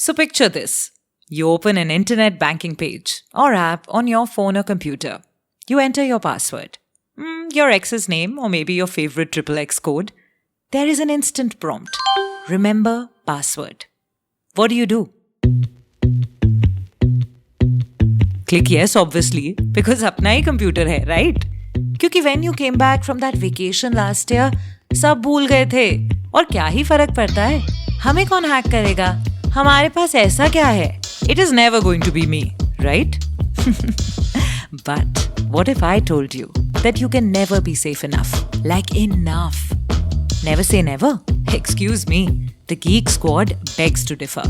So picture this. You open an internet banking page or app on your phone or computer. You enter your password, your ex's name or maybe your favorite XXX code. There is an instant prompt. Remember password. What do? Click yes, obviously, because अपना ही computer है, right? क्योंकि when you came back from that vacation last year, सब भूल गए थे. और क्या ही फर्क पड़ता है? हमें कौन हैक करेगा? हमारे पास ऐसा क्या है? It is never going to be me, right? But what if I told you that you can never be safe enough? Like enough. Never say never. Excuse me. The Geek Squad begs to differ.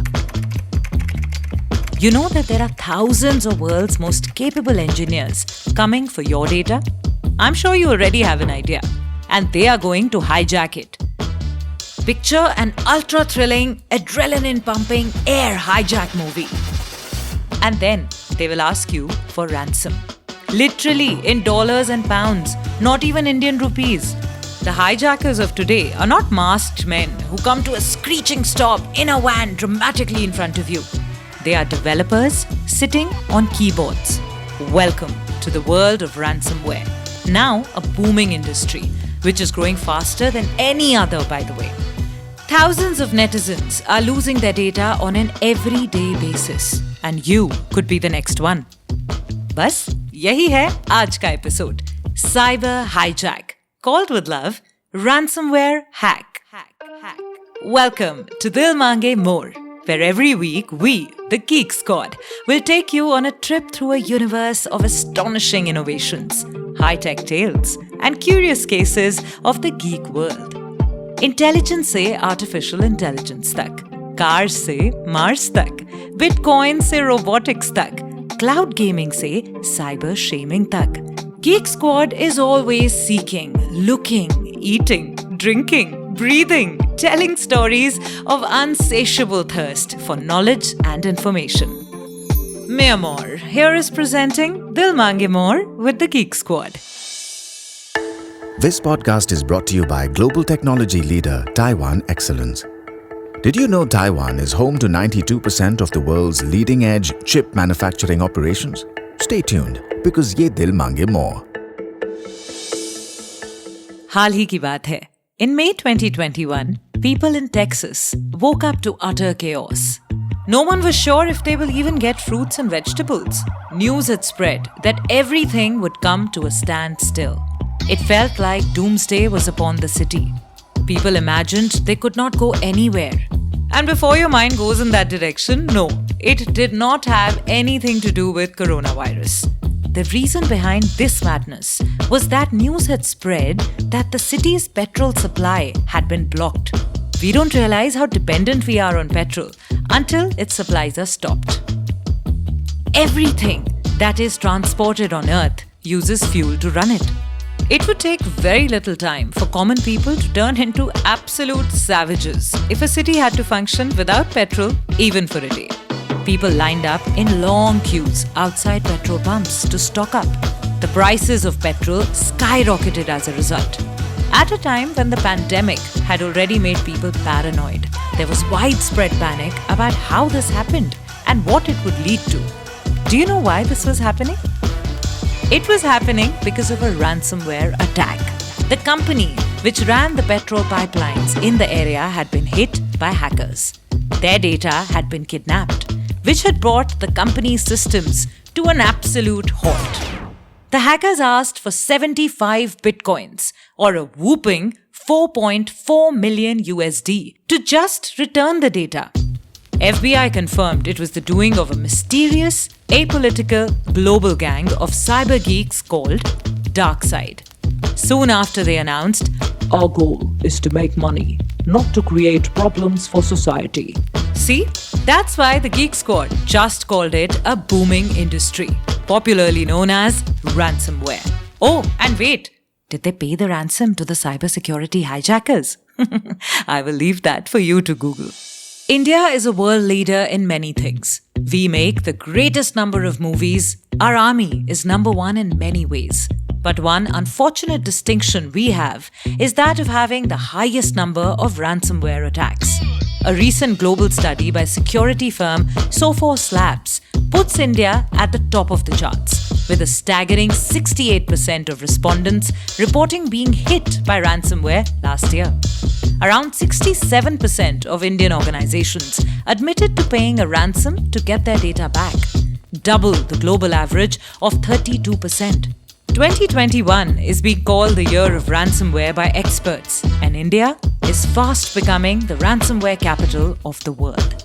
You know that there are thousands of world's most capable engineers coming for your data? I'm sure you already have an idea. And they are going to hijack it. Picture an ultra-thrilling, adrenaline-pumping air hijack movie. And then they will ask you for ransom. Literally in dollars and pounds, not even Indian rupees. The hijackers of today are not masked men who come to a screeching stop in a van dramatically in front of you. They are developers sitting on keyboards. Welcome to the world of ransomware. Now a booming industry, which is growing faster than any other, by the way. Thousands of netizens are losing their data on an everyday basis. And you could be the next one. बस यही है आज का episode Cyber Hijack, called with love Ransomware Hack. Welcome to Dil Mange More, where every week we, the Geek Squad, will take you on a trip through a universe of astonishing innovations, high-tech tales, and curious cases of the geek world. Intelligence से artificial intelligence तक, cars से Mars तक, Bitcoin से robotics तक, cloud gaming से cyber shaming तक. Geek Squad is always seeking, looking, eating, drinking, breathing, telling stories of unsatiable thirst for knowledge and information. Mia Moore here is presenting Dil Mange More with the Geek Squad. This podcast is brought to you by global technology leader Taiwan Excellence. Did you know Taiwan is home to 92% of the world's leading-edge chip manufacturing operations? Stay tuned, because ye dil mange more. हाल ही की बात है. In May 2021, people in Texas woke up to utter chaos. No one was sure if they will even get fruits and vegetables. News had spread that everything would come to a standstill. It felt like doomsday was upon the city. People imagined they could not go anywhere. And before your mind goes in that direction, no, it did not have anything to do with coronavirus. The reason behind this madness was that news had spread that the city's petrol supply had been blocked. We don't realize how dependent we are on petrol until its supplies are stopped. Everything that is transported on Earth uses fuel to run it. It would take very little time for common people to turn into absolute savages if a city had to function without petrol even for a day. People lined up in long queues outside petrol pumps to stock up. The prices of petrol skyrocketed as a result. At a time when the pandemic had already made people paranoid, there was widespread panic about how this happened and what it would lead to. Do you know why this was happening? It was happening because of a ransomware attack. The company which ran the petrol pipelines in the area had been hit by hackers. Their data had been kidnapped, which had brought the company's systems to an absolute halt. The hackers asked for 75 bitcoins, or a whopping 4.4 million USD, to just return the data. FBI confirmed it was the doing of a mysterious, apolitical, global gang of cyber geeks called DarkSide. Soon after they announced, "Our goal is to make money, not to create problems for society." See, that's why the Geek Squad just called it a booming industry, popularly known as ransomware. Oh, and wait, did they pay the ransom to the cybersecurity hijackers? I will leave that for you to Google. India is a world leader in many things. We make the greatest number of movies. Our army is number one in many ways. But one unfortunate distinction we have is that of having the highest number of ransomware attacks. A recent global study by security firm Sophos Labs puts India at the top of the charts, with a staggering 68% of respondents reporting being hit by ransomware last year. Around 67% of Indian organizations admitted to paying a ransom to get their data back, double the global average of 32%. 2021 is being called the year of ransomware by experts, and India is fast becoming the ransomware capital of the world.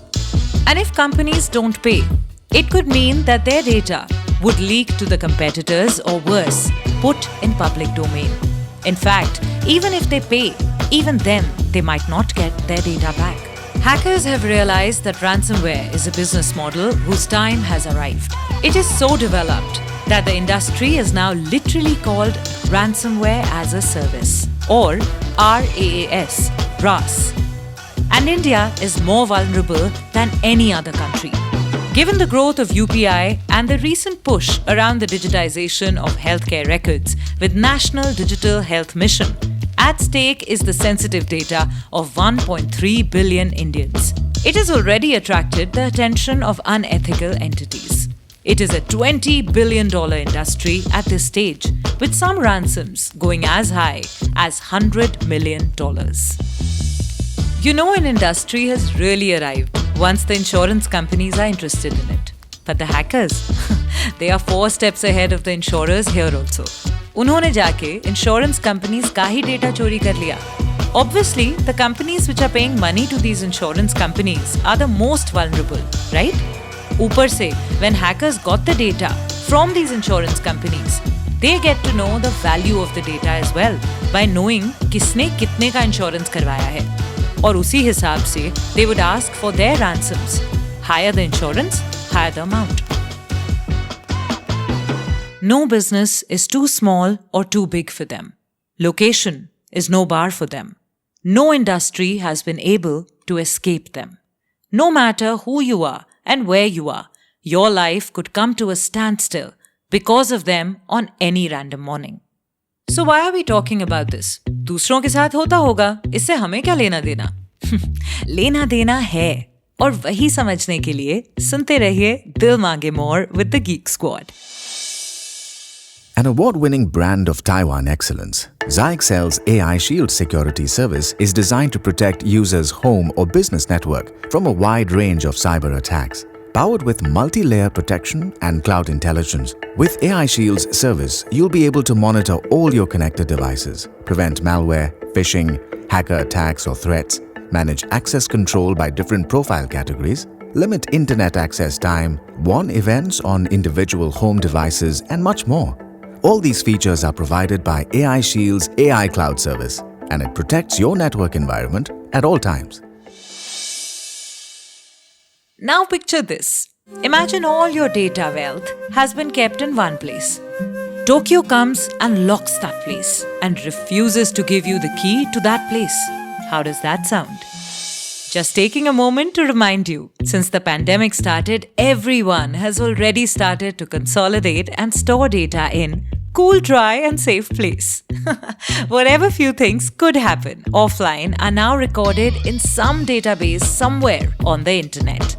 And if companies don't pay, it could mean that their data would leak to the competitors or worse, put in public domain. In fact, even if they pay, even then they might not get their data back. Hackers have realized that ransomware is a business model whose time has arrived. It is so developed that the industry is now literally called Ransomware as a Service, or RaaS, RaaS. And India is more vulnerable than any other country. Given the growth of UPI and the recent push around the digitization of healthcare records with National Digital Health Mission, at stake is the sensitive data of 1.3 billion Indians. It has already attracted the attention of unethical entities. It is a $20 billion industry at this stage, with some ransoms going as high as $100 million. You know, an industry has really arrived once the insurance companies are interested in it. But the hackers, they are 4 steps ahead of the insurers here also. उन्होंने जाके insurance companies का ही data चोरी कर लिया. Obviously, the companies which are paying money to these insurance companies are the most vulnerable, right? ऊपर से, when hackers got the data from these insurance companies, they get to know the value of the data as well by knowing किसने कितने का insurance करवाया है. और उसी हिसाब से they would ask for their ransoms. Higher the insurance, higher the amount. No business is too small or too big for them. Location is no bar for them. No industry has been able to escape them. No matter who you are and where you are, your life could come to a standstill because of them on any random morning. So why are we talking about this? दूसरों के साथ होता होगा, इससे हमें क्या लेना देना? लेना देना है, और वही समझने के लिए सुनते रहिए दिल मांगे मोर with the Geek Squad. An award-winning brand of Taiwan excellence, Zyxel's AI Shield security service is designed to protect users' home or business network from a wide range of cyber attacks. Powered with multi-layer protection and cloud intelligence, with AI Shield's service, you'll be able to monitor all your connected devices, prevent malware, phishing, hacker attacks or threats, manage access control by different profile categories, limit internet access time, warn events on individual home devices, and much more. All these features are provided by AI Shield's AI Cloud service, and it protects your network environment at all times. Now picture this. Imagine all your data wealth has been kept in one place. Tokyo comes and locks that place and refuses to give you the key to that place. How does that sound? Just taking a moment to remind you, since the pandemic started, everyone has already started to consolidate and store data in cool, dry and safe place. Whatever few things could happen offline are now recorded in some database somewhere on the internet.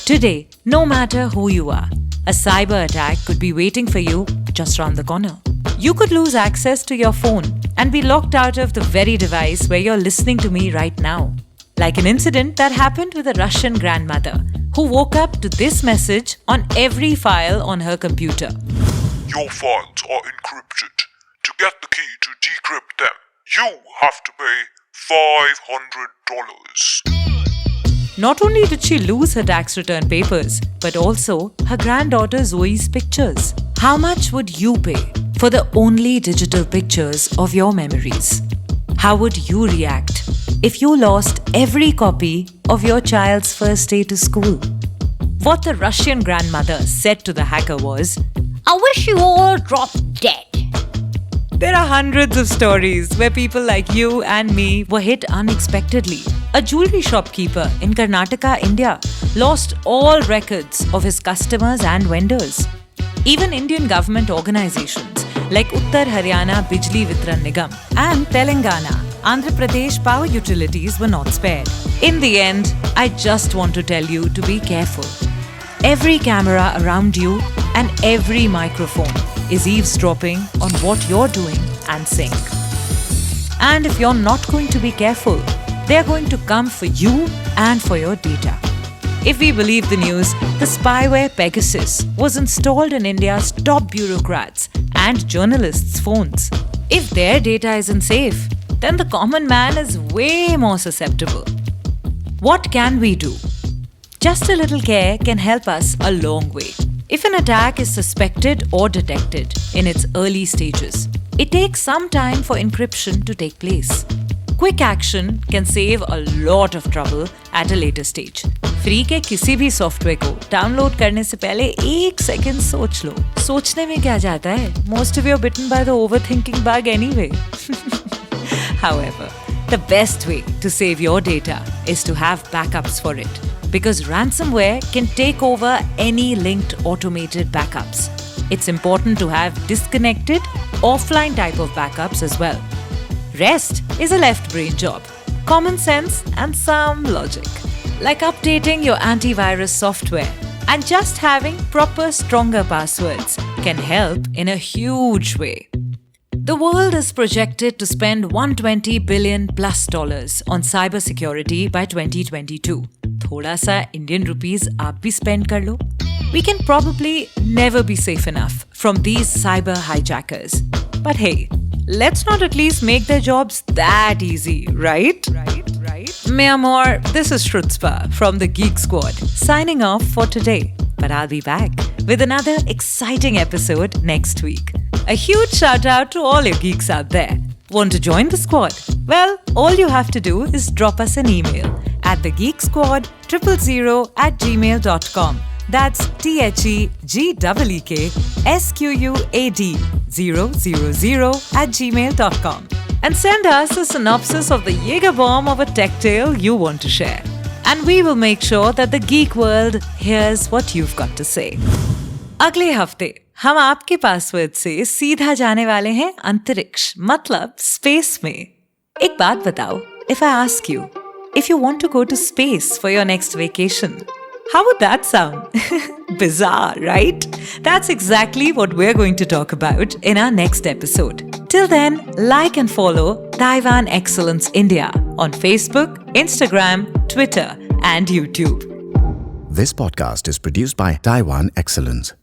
Today, no matter who you are, a cyber attack could be waiting for you just round the corner. You could lose access to your phone and be locked out of the very device where you're listening to me right now. Like an incident that happened with a Russian grandmother who woke up to this message on every file on her computer. Your files are encrypted. To get the key to decrypt them, you have to pay $500. Not only did she lose her tax return papers, but also her granddaughter Zoe's pictures. How much would you pay for the only digital pictures of your memories? How would you react if you lost every copy of your child's first day to school? What the Russian grandmother said to the hacker was, "I wish you all dropped dead." There are hundreds of stories where people like you and me were hit unexpectedly. A jewelry shopkeeper in Karnataka, India, lost all records of his customers and vendors. Even Indian government organizations like Uttar Haryana Bijli Vitran Nigam and Telangana Andhra Pradesh power utilities were not spared. In the end, I just want to tell you to be careful. Every camera around you and every microphone is eavesdropping on what you're doing and saying. And if you're not going to be careful, they're going to come for you and for your data. If we believe the news, the spyware Pegasus was installed in India's top bureaucrats and journalists' phones. If their data isn't safe, then the common man is way more susceptible. What can we do? Just a little care can help us a long way. If an attack is suspected or detected in its early stages, it takes some time for encryption to take place. Quick action can save a lot of trouble at a later stage. Free के किसी भी software को download करने से पहले 1 second सोच लो. सोचने में क्या जाता है? Most of you are bitten by the overthinking bug anyway. However, the best way to save your data is to have backups for it. Because ransomware can take over any linked automated backups. It's important to have disconnected, offline type of backups as well. Rest is a left brain job. Common sense and some logic. Like updating your antivirus software and just having proper stronger passwords can help in a huge way. The world is projected to spend $120 billion plus on cybersecurity by 2022. थोड़ा सा Indian rupees आप भी spend कर लो. We can probably never be safe enough from these cyber hijackers. But hey, let's not at least make their jobs that easy, right? May Amor, this is Shrutspa from the Geek Squad, signing off for today. But I'll be back with another exciting episode next week. A huge shout out to all your geeks out there. Want to join the squad? Well, all you have to do is drop us an email at thegeeksquad000@gmail.com. That's TheGeeksquad000@gmail.com. And send us a synopsis of the Jaeger bomb of a tech tale you want to share. And we will make sure that the geek world hears what you've got to say. अगले हफ्ते हम आपके password से सीधा जाने वाले हैं अंतरिक्ष मतलब स्पेस में. एक बात बताओ, if I ask you, if you want to go to space for your next vacation, how would that sound? Bizarre, right? That's exactly what we're going to talk about in our next episode. Till then, like and follow Taiwan Excellence India on Facebook, Instagram, Twitter, and YouTube. This podcast is produced by Taiwan Excellence.